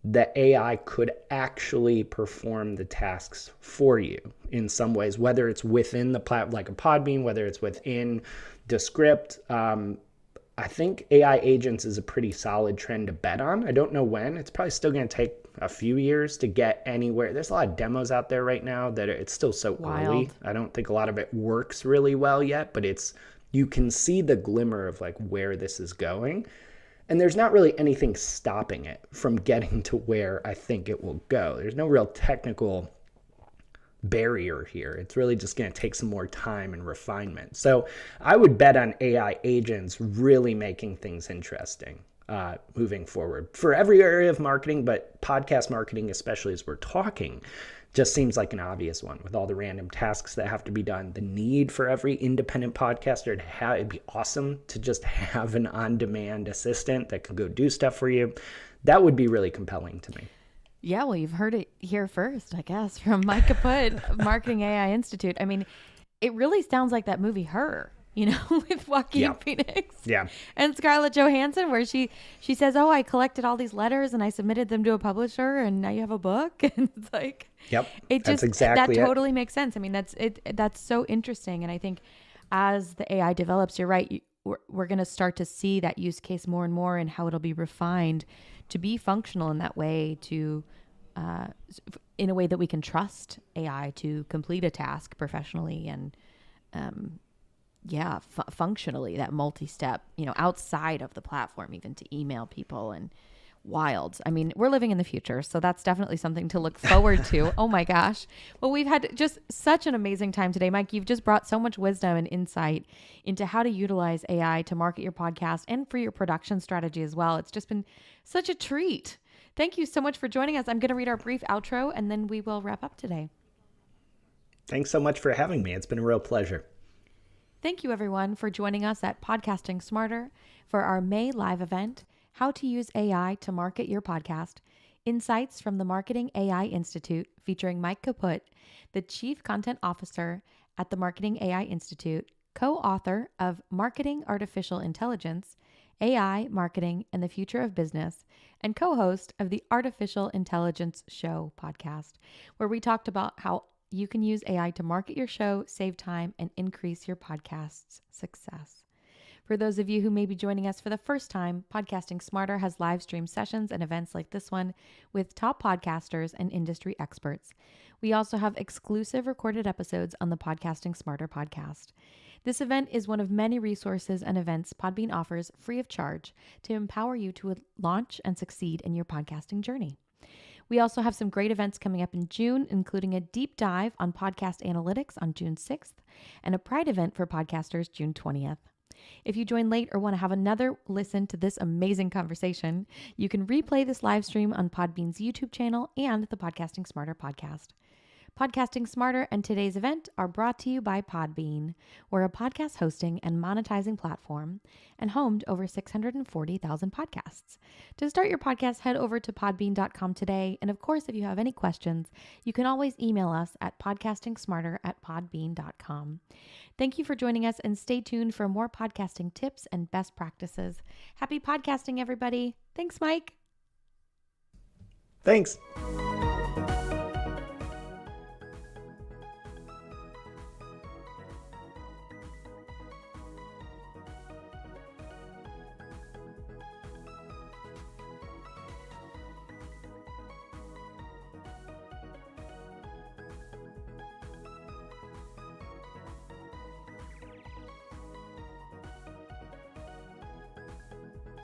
that AI could actually perform the tasks for you in some ways, whether it's within the platform, like a Podbean, whether it's within Descript. I think AI agents is a pretty solid trend to bet on. I don't know when. It's probably still going to take a few years to get anywhere. There's a lot of demos out there right now that it's still so early. I don't think a lot of it works really well yet, but you can see the glimmer of like where this is going. And there's not really anything stopping it from getting to where I think it will go. There's no real technical barrier here. It's really just going to take some more time and refinement. So I would bet on AI agents really making things interesting moving forward for every area of marketing, but podcast marketing, especially as we're talking, just seems like an obvious one with all the random tasks that have to be done. The need for every independent podcaster to have, it'd be awesome to just have an on-demand assistant that can go do stuff for you. That would be really compelling to me. Yeah, well, you've heard it here first, I guess, from Mike Kaput, Marketing AI Institute. I mean, it really sounds like that movie Her, with Joaquin Phoenix and Scarlett Johansson, where she says, oh, I collected all these letters and I submitted them to a publisher and now you have a book. And it's like, that's exactly that totally makes sense. I mean, that's so interesting. And I think as the AI develops, you're right, we're going to start to see that use case more and more and how it'll be refined to be functional in that way, to in a way that we can trust AI to complete a task professionally and functionally, that multi-step, outside of the platform, even to email people and wild. I mean, we're living in the future, so that's definitely something to look forward to. Oh my gosh. Well, we've had just such an amazing time today. Mike, you've just brought so much wisdom and insight into how to utilize AI to market your podcast and for your production strategy as well. It's just been such a treat. Thank you so much for joining us. I'm going to read our brief outro and then we will wrap up today. Thanks so much for having me. It's been a real pleasure. Thank you, everyone, for joining us at Podcasting Smarter for our May live event, How to Use AI to Market Your Podcast, insights from the Marketing AI Institute, featuring Mike Kaput, the Chief Content Officer at the Marketing AI Institute, co-author of Marketing Artificial Intelligence, AI, Marketing, and the Future of Business, and co-host of the Artificial Intelligence Show podcast, where we talked about how you can use AI to market your show, save time, and increase your podcast's success. For those of you who may be joining us for the first time, Podcasting Smarter has live stream sessions and events like this one with top podcasters and industry experts. We also have exclusive recorded episodes on the Podcasting Smarter podcast. This event is one of many resources and events Podbean offers free of charge to empower you to launch and succeed in your podcasting journey. We also have some great events coming up in June, including a deep dive on podcast analytics on June 6th and a Pride event for podcasters June 20th. If you join late or want to have another listen to this amazing conversation, you can replay this live stream on Podbean's YouTube channel and the Podcasting Smarter podcast. Podcasting Smarter and today's event are brought to you by Podbean. We're a podcast hosting and monetizing platform and home to over 640,000 podcasts. To start your podcast, head over to podbean.com today. And of course, if you have any questions, you can always email us at podcastingsmarter@podbean.com. Thank you for joining us and stay tuned for more podcasting tips and best practices. Happy podcasting, everybody. Thanks, Mike. Thanks.